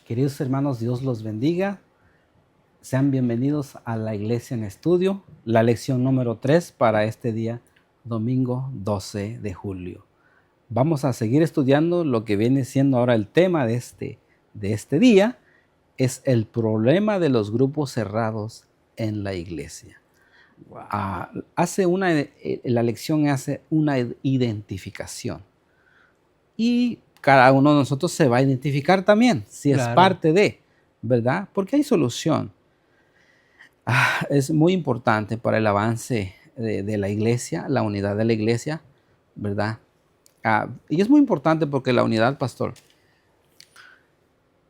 Queridos hermanos, Dios los bendiga. Sean bienvenidos a la Iglesia en Estudio, la lección número 3 para este día, domingo 12 de julio. Vamos a seguir estudiando lo que viene siendo ahora el tema de este día, es el problema de los grupos cerrados en la iglesia. Wow. La lección hace una identificación y cada uno de nosotros se va a identificar también, si es Claro. parte de, ¿verdad? Porque hay solución. Es muy importante para el avance de la iglesia, la unidad de la iglesia, ¿verdad? Y es muy importante porque la unidad, pastor,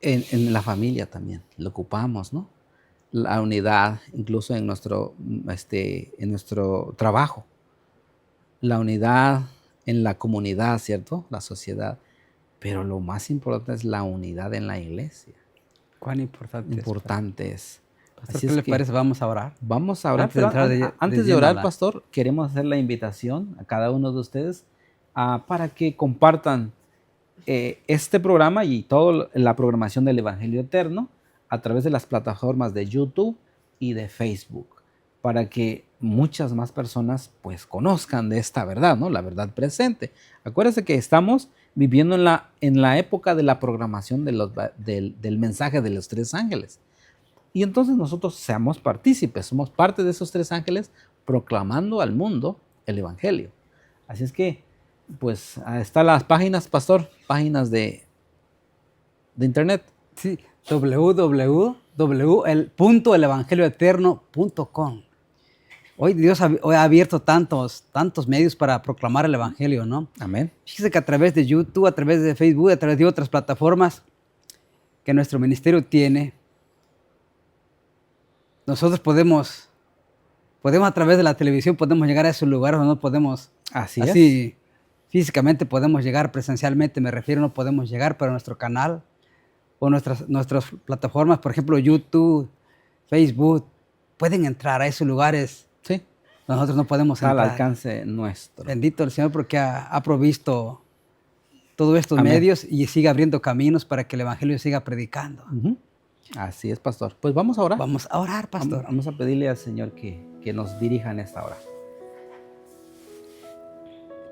en la familia también, lo ocupamos, ¿no? La unidad, incluso en nuestro trabajo, la unidad en la comunidad, ¿cierto? La sociedad, pero lo más importante es la unidad en la iglesia. ¿Cuán importante Importante es. es? Pastor, ¿qué le parece? Vamos a orar. Vamos a orar, Antes de pero entrar antes de lleno a orar, pastor, queremos hacer la invitación a cada uno de ustedes para que compartan este programa y toda la programación del Evangelio Eterno a través de las plataformas de YouTube y de Facebook, para que muchas más personas pues conozcan de esta verdad, ¿no? La verdad presente. Acuérdense que estamos viviendo en la época de la programación del mensaje de los tres ángeles. Y entonces nosotros seamos partícipes, somos parte de esos tres ángeles proclamando al mundo el Evangelio. Así es que, pues, están las páginas, pastor, páginas de internet. Sí, www.elevangelioeterno.com. Hoy Dios hoy ha abierto tantos medios para proclamar el Evangelio, ¿no? Amén. Fíjese que a través de YouTube, a través de Facebook, a través de otras plataformas que nuestro ministerio tiene, nosotros podemos a través de la televisión, podemos llegar a esos lugares donde no podemos, Así físicamente podemos llegar, presencialmente me refiero, no podemos llegar, pero nuestro canal o nuestras plataformas, por ejemplo, YouTube, Facebook, pueden entrar a esos lugares. Sí. Nosotros no podemos entrar. Al alcance nuestro. Bendito el Señor porque ha provisto todos estos medios y sigue abriendo caminos para que el Evangelio siga predicando. Así es, pastor. Pues vamos a orar. Vamos a orar, pastor. Vamos a pedirle al Señor que nos dirija en esta hora.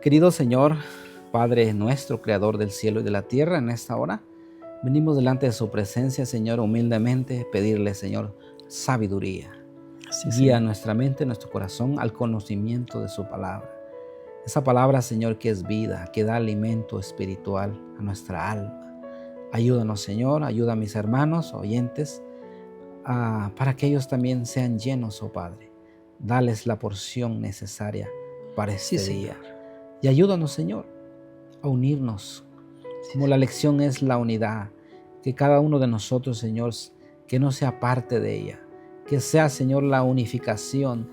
Querido Señor, Padre nuestro, Creador del cielo y de la tierra, en esta hora venimos delante de su presencia, Señor, humildemente, pedirle, Señor, sabiduría. Guía nuestra mente, nuestro corazón al conocimiento de su palabra. Esa palabra, Señor, que es vida, que da alimento espiritual a nuestra alma. Ayúdanos, Señor, ayuda a mis hermanos, oyentes, para que ellos también sean llenos, oh Padre. Dales la porción necesaria para este día. Y ayúdanos, Señor, a unirnos. Como la lección es la unidad, que cada uno de nosotros, Señor, que no sea parte de ella, que sea, Señor, la unificación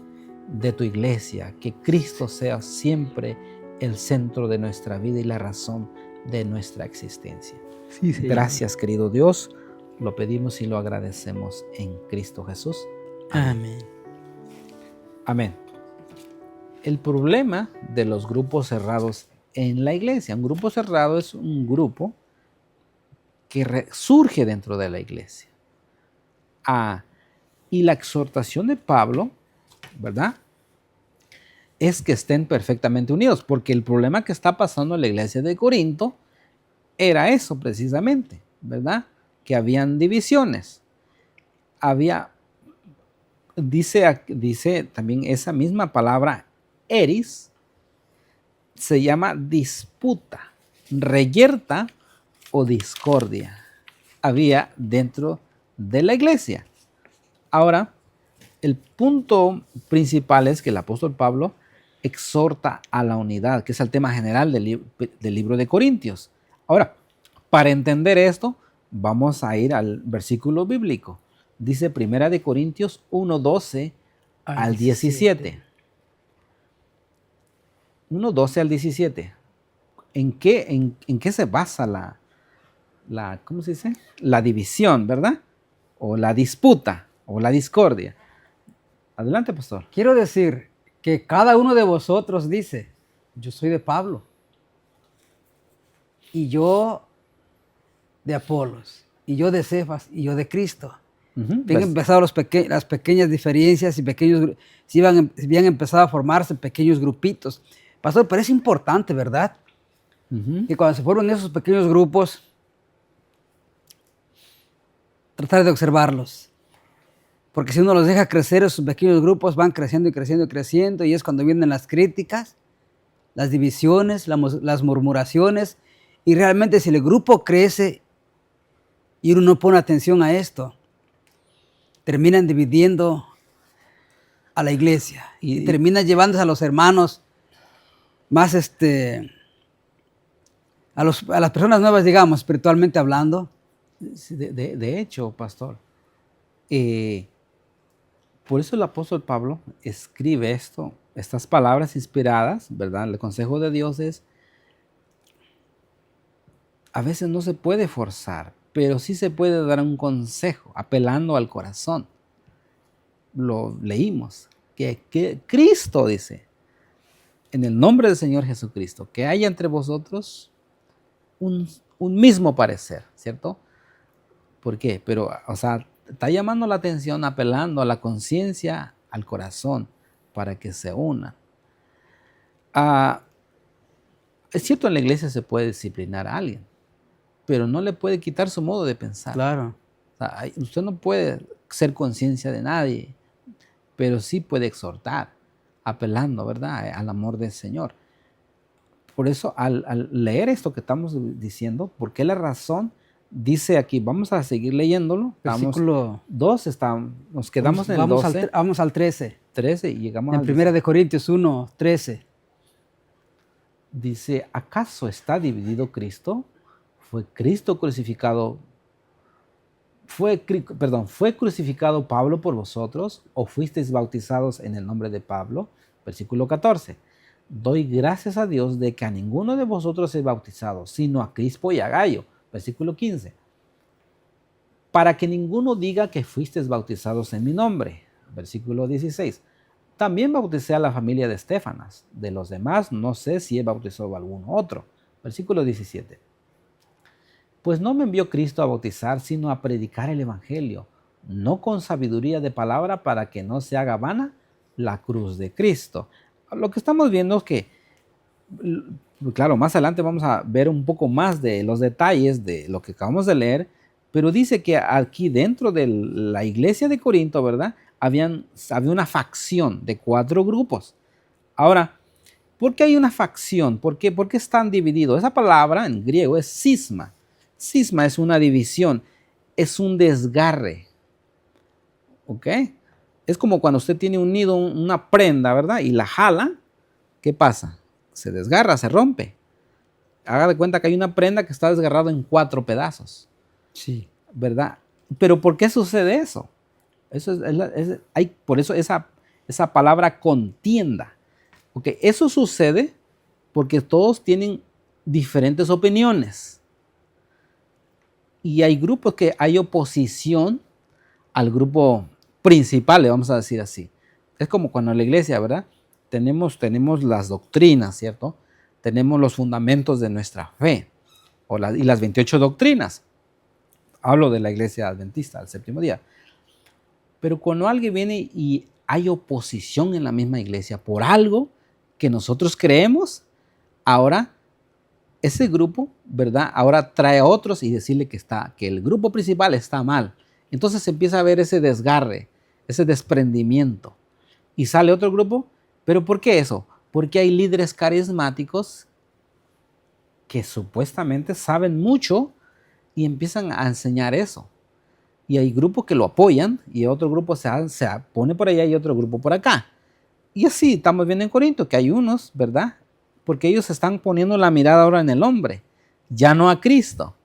de tu iglesia, que Cristo sea siempre el centro de nuestra vida y la razón de nuestra existencia. Sí, gracias, querido Dios, lo pedimos y lo agradecemos en Cristo Jesús. Amén. Amén. El problema de los grupos cerrados en la iglesia. Un grupo cerrado es un grupo que surge dentro de la iglesia. Y la exhortación de Pablo, ¿verdad?, es que estén perfectamente unidos, porque el problema que está pasando en la iglesia de Corinto era eso precisamente, ¿verdad? Que habían divisiones. Dice también esa misma palabra, eris, se llama disputa, reyerta o discordia. Había dentro de la iglesia. Ahora, el punto principal es que el apóstol Pablo exhorta a la unidad, que es el tema general del libro de Corintios. Ahora, para entender esto, vamos a ir al versículo bíblico. Dice 1 Corintios 1:12 al 17. 1:12 al 17. ¿En qué se basa ¿cómo se dice? La división, ¿verdad? O la disputa, o la discordia. Adelante, pastor. Quiero decir que cada uno de vosotros dice, yo soy de Pablo, y yo de Apolos, y yo de Cefas, y yo de Cristo. Ujú, Habían empezado las pequeñas diferencias y habían empezado a formarse pequeños grupitos. Pastor, pero es importante, ¿verdad? ujú. Que cuando se forman esos pequeños grupos, tratar de observarlos. Porque si uno los deja crecer, esos pequeños grupos van creciendo y creciendo y creciendo, y es cuando vienen las críticas, las divisiones, las murmuraciones, y realmente si el grupo crece y uno no pone atención a esto, terminan dividiendo a la iglesia y Y terminan llevándose a los hermanos más, a las personas nuevas, digamos, espiritualmente hablando. sí, de hecho, pastor, eh, por eso el apóstol Pablo escribe estas palabras inspiradas, ¿verdad? El consejo de Dios es, a veces no se puede forzar, pero sí se puede dar un consejo, apelando al corazón. Lo leímos, que Cristo dice, en el nombre del Señor Jesucristo, que haya entre vosotros un, un mismo parecer, ¿cierto? ¿Por qué? Pero, o sea, está llamando la atención, apelando a la conciencia, al corazón, para que se unan. Ah, es cierto, en la iglesia se puede disciplinar a alguien, pero no le puede quitar su modo de pensar. Claro. O sea, usted no puede ser conciencia de nadie, pero sí puede exhortar, apelando, ¿verdad?, al amor del Señor. Por eso, al leer esto que estamos diciendo, ¿por qué la razón? Dice aquí, vamos a seguir leyéndolo. Versículo 2, nos quedamos en el vamos 12, vamos al 13. 13 y llegamos En al 1 de Corintios 1, 13. Dice, ¿acaso está dividido Cristo? ¿Fue Cristo crucificado? ¿Fue crucificado Pablo por vosotros o fuisteis bautizados en el nombre de Pablo? Versículo 14. Doy gracias a Dios de que a ninguno de vosotros he bautizado, sino a Crispo y a Gayo. Versículo 15. Para que ninguno diga que fuisteis bautizados en mi nombre. Versículo 16. También bauticé a la familia de Estefanas. De los demás no sé si he bautizado a alguno otro. Versículo 17. Pues no me envió Cristo a bautizar, sino a predicar el Evangelio, no con sabiduría de palabra para que no se haga vana la cruz de Cristo. Lo que estamos viendo es que, claro, más adelante vamos a ver un poco más de los detalles de lo que acabamos de leer, pero dice que aquí dentro de la iglesia de Corinto, ¿verdad? Había una facción de 4 grupos. Ahora, ¿por qué hay una facción? ¿Por qué están divididos? Esa palabra en griego es cisma. Cisma es una división, es un desgarre. ¿Ok? Es como cuando usted tiene un nido, una prenda, ¿verdad? Y la jala, ¿qué pasa? Se desgarra, se rompe. Haga de cuenta que hay una prenda que está desgarrada en 4 pedazos. Sí. ¿Verdad? Pero ¿por qué sucede eso? Por eso esa palabra contienda. Okay, eso sucede porque todos tienen diferentes opiniones. Y hay grupos que hay oposición al grupo principal, le vamos a decir así. Es como cuando en la iglesia, ¿verdad? Tenemos las doctrinas, ¿cierto? Tenemos los fundamentos de nuestra fe y las 28 doctrinas. Hablo de la iglesia adventista, del séptimo día. Pero cuando alguien viene y hay oposición en la misma iglesia por algo que nosotros creemos, ahora ese grupo, ¿verdad? Ahora trae a otros y decirle que el grupo principal está mal. Entonces se empieza a ver ese desgarre, ese desprendimiento. Y sale otro grupo. ¿Pero por qué eso? Porque hay líderes carismáticos que supuestamente saben mucho y empiezan a enseñar eso. Y hay grupos que lo apoyan y otro grupo se pone por allá y otro grupo por acá. Y así estamos viendo en Corinto que hay unos, ¿verdad? Porque ellos están poniendo la mirada ahora en el hombre, ya no a Cristo.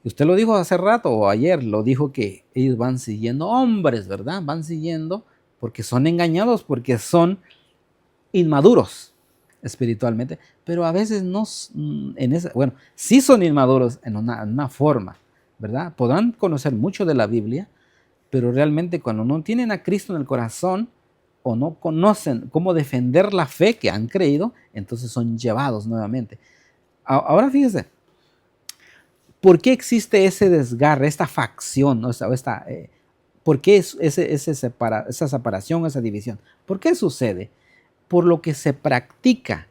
Y usted lo dijo hace rato o ayer, lo dijo que ellos van siguiendo hombres, ¿verdad? Van siguiendo porque son engañados, porque son inmaduros espiritualmente, pero a veces no, sí son inmaduros en una forma, ¿verdad? Podrán conocer mucho de la Biblia, pero realmente cuando no tienen a Cristo en el corazón o no conocen cómo defender la fe que han creído, entonces son llevados nuevamente. Ahora fíjese, ¿Por qué existe ese desgarre, esta facción, ¿no? ¿Por qué esa separación, esa división? ¿Por qué sucede? Por lo que se practica.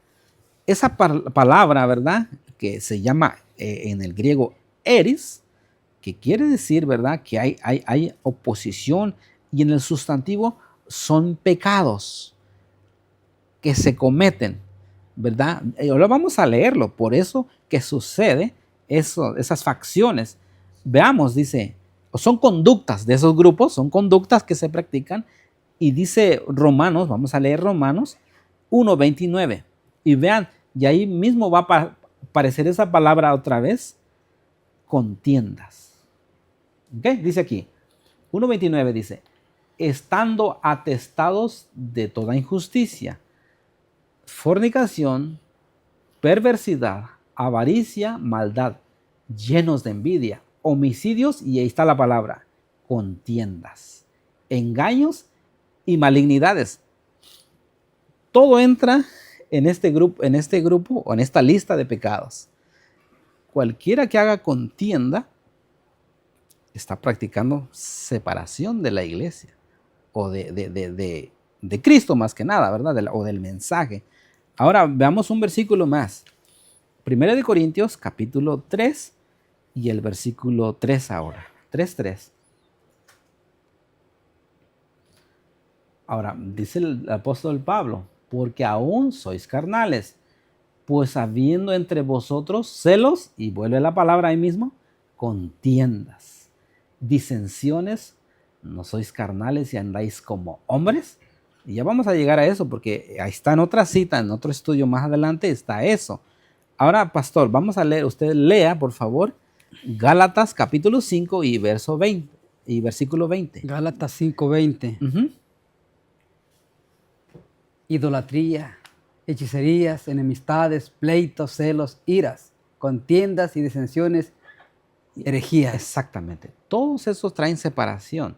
Esa palabra, ¿verdad? Que se llama en el griego eris, que quiere decir, ¿verdad? Que hay oposición, y en el sustantivo son pecados que se cometen, ¿verdad? Y ahora vamos a leerlo, por eso que sucede esas facciones. Veamos, dice, son conductas de esos grupos, son conductas que se practican, y dice Romanos, vamos a leer Romanos 1:29, y vean, y ahí mismo va a aparecer esa palabra otra vez, contiendas. ¿Ok? Dice aquí, 1:29 dice, estando atestados de toda injusticia, fornicación, perversidad, avaricia, maldad, llenos de envidia, homicidios, y ahí está la palabra, contiendas, engaños y malignidades. Todo entra en este grupo o en esta lista de pecados. Cualquiera que haga contienda está practicando separación de la iglesia o de Cristo más que nada, ¿verdad? O del mensaje. Ahora veamos un versículo más. 1 Corintios capítulo 3 y el versículo 3 ahora. 3:3. Ahora, dice el apóstol Pablo, porque aún sois carnales, pues habiendo entre vosotros celos, y vuelve la palabra ahí mismo, contiendas, disensiones, no sois carnales y andáis como hombres. Y ya vamos a llegar a eso, porque ahí está en otra cita, en otro estudio más adelante está eso. Ahora, pastor, vamos a leer, usted lea, por favor, Gálatas capítulo 5 y verso 20, y versículo 20. Gálatas 5:20. Idolatría, hechicerías, enemistades, pleitos, celos, iras, contiendas y disensiones, herejías. Exactamente. Todos esos traen separación.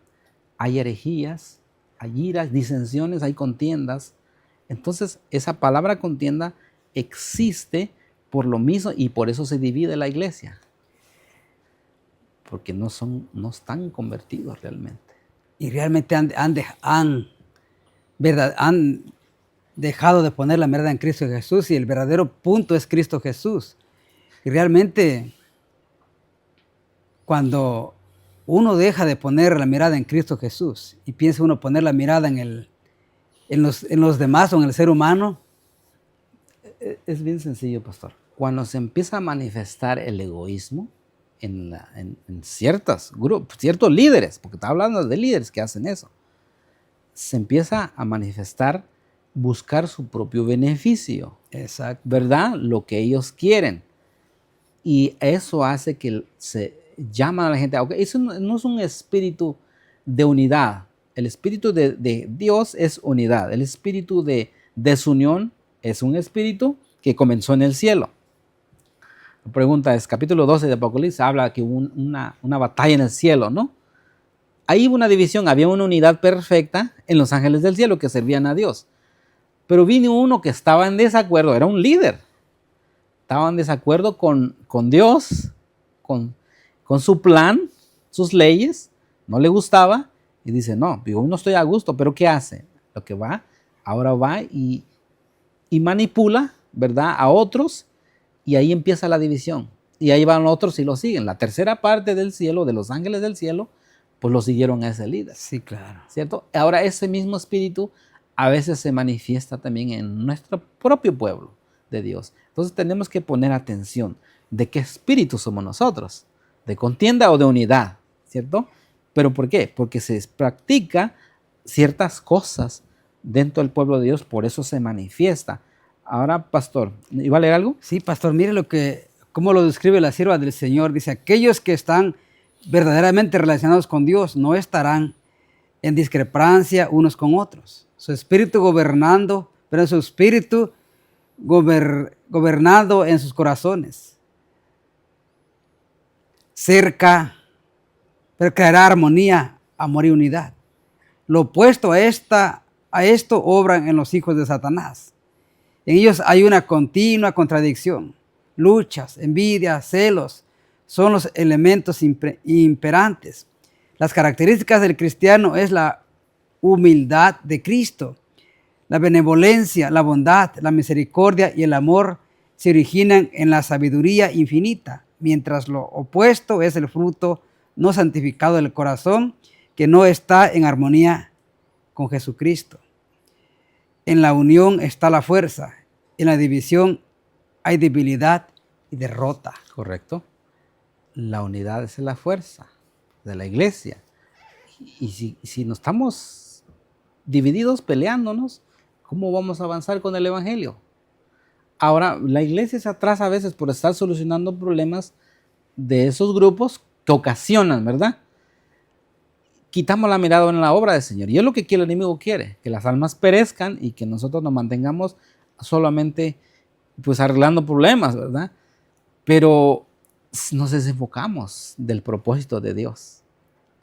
Hay herejías, hay iras, disensiones, hay contiendas. Entonces, esa palabra contienda existe por lo mismo, y por eso se divide la iglesia. Porque no están convertidos realmente. Y realmente han dejado de poner la mirada en Cristo Jesús, y el verdadero punto es Cristo Jesús. Y realmente, cuando uno deja de poner la mirada en Cristo Jesús y piensa uno poner la mirada en los demás o en el ser humano. Es bien sencillo, pastor. Cuando se empieza a manifestar el egoísmo en ciertos grupos, ciertos líderes, porque está hablando de líderes que hacen eso, se empieza a manifestar buscar su propio beneficio. Exacto. ¿Verdad? Lo que ellos quieren. Y eso hace que se llama a la gente. Okay, eso no es un espíritu de unidad. El espíritu de Dios es unidad. El espíritu de desunión es un espíritu que comenzó en el cielo. La pregunta es, capítulo 12 de Apocalipsis habla que hubo una batalla en el cielo, ¿no? Ahí hubo una división, había una unidad perfecta en los ángeles del cielo que servían a Dios. Pero vino uno que estaba en desacuerdo, era un líder. Estaba en desacuerdo con Dios, con su plan, sus leyes, no le gustaba, y dice, no, yo no estoy a gusto, pero ¿qué hace? Lo que ahora va y manipula, ¿verdad?, a otros, y ahí empieza la división. Y ahí van otros y lo siguen. La tercera parte del cielo, de los ángeles del cielo, pues lo siguieron a ese líder. Sí, claro. ¿Cierto? Ahora ese mismo espíritu a veces se manifiesta también en nuestro propio pueblo de Dios. Entonces tenemos que poner atención de qué espíritu somos nosotros, de contienda o de unidad, ¿cierto? ¿Pero por qué? Porque se practica ciertas cosas dentro del pueblo de Dios, por eso se manifiesta. Ahora, pastor, ¿iba a leer algo? Sí, pastor, mire cómo lo describe la sierva del Señor. Dice, aquellos que están verdaderamente relacionados con Dios no estarán en discrepancia unos con otros. Su espíritu gobernando en sus corazones. Cerca, pero creará armonía, amor y unidad. Lo opuesto a esto obran en los hijos de Satanás. En ellos hay una continua contradicción, luchas, envidias, celos, son los elementos imperantes. Las características del cristiano es la humildad de Cristo. La benevolencia, la bondad, la misericordia y el amor se originan en la sabiduría infinita, mientras lo opuesto es el fruto no santificado del corazón, que no está en armonía con Jesucristo. En la unión está la fuerza, en la división hay debilidad y derrota. Correcto. La unidad es la fuerza de la iglesia. Y si no estamos divididos, peleándonos, ¿cómo vamos a avanzar con el evangelio? Ahora, la iglesia se atrasa a veces por estar solucionando problemas de esos grupos que ocasionan, ¿verdad? Quitamos la mirada en la obra del Señor. Y es lo que el enemigo quiere, que las almas perezcan y que nosotros nos mantengamos solamente pues arreglando problemas, ¿verdad? Pero nos desenfocamos del propósito de Dios.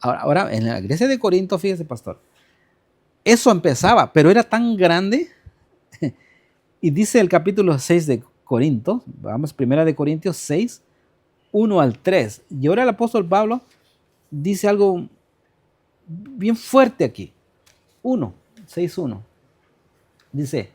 Ahora, en la iglesia de Corinto, fíjese, pastor, eso empezaba, pero era tan grande. Y dice el capítulo 6 de Corinto, vamos, primera de Corintios 6, 1 al 3. Y ahora el apóstol Pablo dice algo bien fuerte aquí. 6:1. Dice,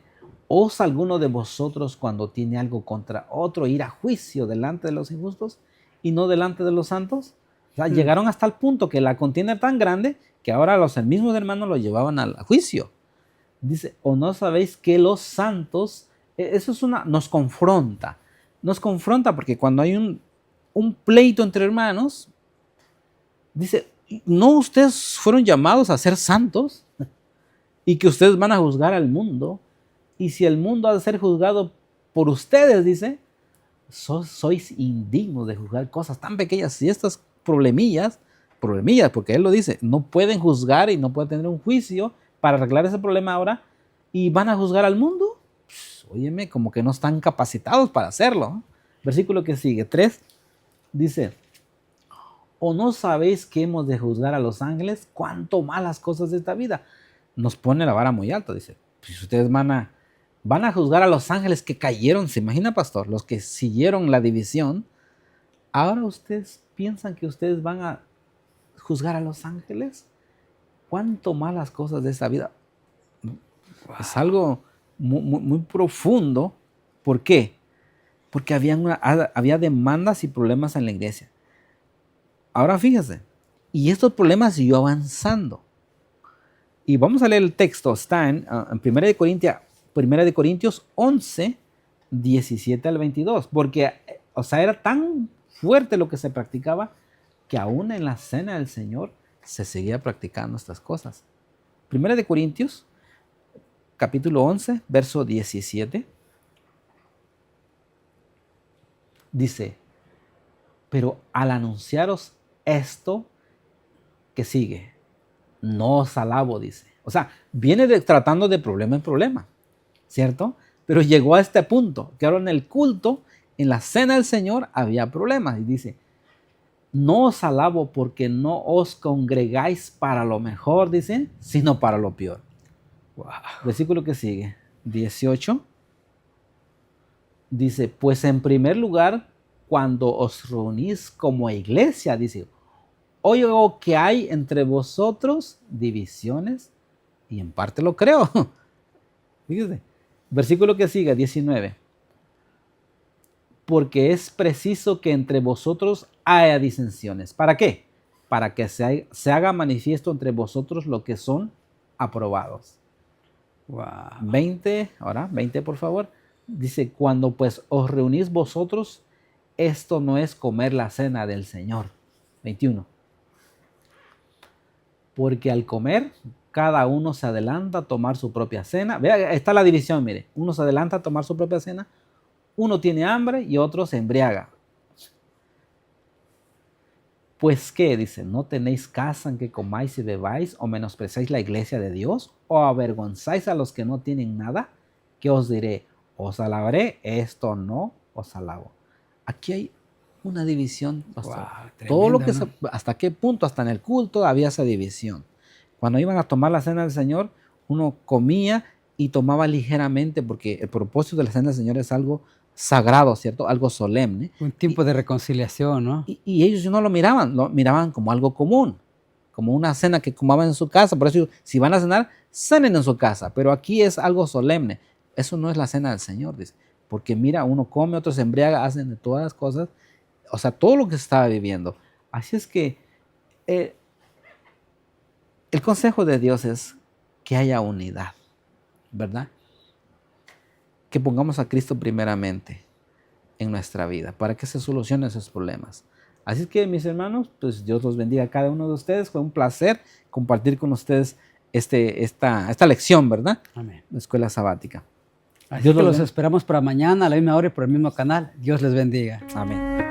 ¿os alguno de vosotros cuando tiene algo contra otro ir a juicio delante de los injustos y no delante de los santos? O sea, llegaron hasta el punto que la contienda era tan grande que ahora los mismos hermanos lo llevaban al juicio. Dice, ¿o no sabéis que los santos, eso es nos confronta porque cuando hay un pleito entre hermanos, dice, ¿no ustedes fueron llamados a ser santos? Y que ustedes van a juzgar al mundo. Y si el mundo ha de ser juzgado por ustedes, dice, sois indignos de juzgar cosas tan pequeñas. Y estas problemillas, porque él lo dice, no pueden juzgar y no pueden tener un juicio para arreglar ese problema ahora, y van a juzgar al mundo. Pues, óyeme, como que no están capacitados para hacerlo. Versículo que sigue, 3, dice, ¿o no sabéis que hemos de juzgar a los ángeles? ¿Cuánto más las cosas de esta vida? Nos pone la vara muy alta, dice. Pues ustedes van a juzgar a los ángeles que cayeron, ¿se imagina, pastor? Los que siguieron la división. Ahora ustedes piensan que ustedes van a juzgar a los ángeles. ¿Cuánto más las cosas de esta vida? Es algo muy profundo. ¿Por qué? Porque había demandas y problemas en la iglesia. Ahora fíjese, y estos problemas siguió avanzando. Y vamos a leer el texto, está en 1 de Corintios 11, 17 al 22, porque, era tan fuerte lo que se practicaba que aún en la cena del Señor se seguía practicando estas cosas. 1 de Corintios, capítulo 11, verso 17, dice, pero al anunciaros esto que sigue, no os alabo, dice. O sea, viene tratando de problema en problema, ¿cierto? Pero llegó a este punto, que ahora en el culto, en la cena del Señor, había problemas. Y dice, no os alabo porque no os congregáis para lo mejor, dice, sino para lo peor. Wow. Versículo que sigue, 18. Dice, pues en primer lugar, cuando os reunís como iglesia, dice, oigo que hay entre vosotros divisiones, y en parte lo creo. Fíjese, versículo que sigue, 19. Porque es preciso que entre vosotros haya disensiones. ¿Para qué? Para que se haga manifiesto entre vosotros lo que son aprobados. Wow. 20, ahora 20 por favor. Dice, cuando pues os reunís vosotros, esto no es comer la cena del Señor. 21. Porque al comer, cada uno se adelanta a tomar su propia cena. Vea, está la división, mire. Uno se adelanta a tomar su propia cena, uno tiene hambre y otro se embriaga. Pues qué, dice, ¿no tenéis casa en que comáis y bebáis o menospreciáis la iglesia de Dios o avergonzáis a los que no tienen nada? ¿Qué os diré? ¿Os alabaré? Esto no os alabo. Aquí hay una división, pastor. Wow, tremenda, todo lo que ¿no? ¿Hasta qué punto? Hasta en el culto había esa división. Cuando iban a tomar la cena del Señor, uno comía y tomaba ligeramente, porque el propósito de la cena del Señor es algo sagrado, ¿cierto? Algo solemne. Un tiempo de reconciliación, ¿no? Y ellos no lo miraban como algo común, como una cena que comaban en su casa. Por eso, si van a cenar, cenen en su casa. Pero aquí es algo solemne. Eso no es la cena del Señor, dice. Porque mira, uno come, otro se embriaga, hacen de todas las cosas. O sea, todo lo que se estaba viviendo. Así es que el consejo de Dios es que haya unidad, ¿verdad? Que pongamos a Cristo primeramente en nuestra vida para que se solucionen esos problemas. Así que, mis hermanos, pues Dios los bendiga a cada uno de ustedes. Fue un placer compartir con ustedes esta lección, ¿verdad? Amén. La escuela sabática. Así que los esperamos para mañana a la misma hora y por el mismo canal. Dios les bendiga. Amén.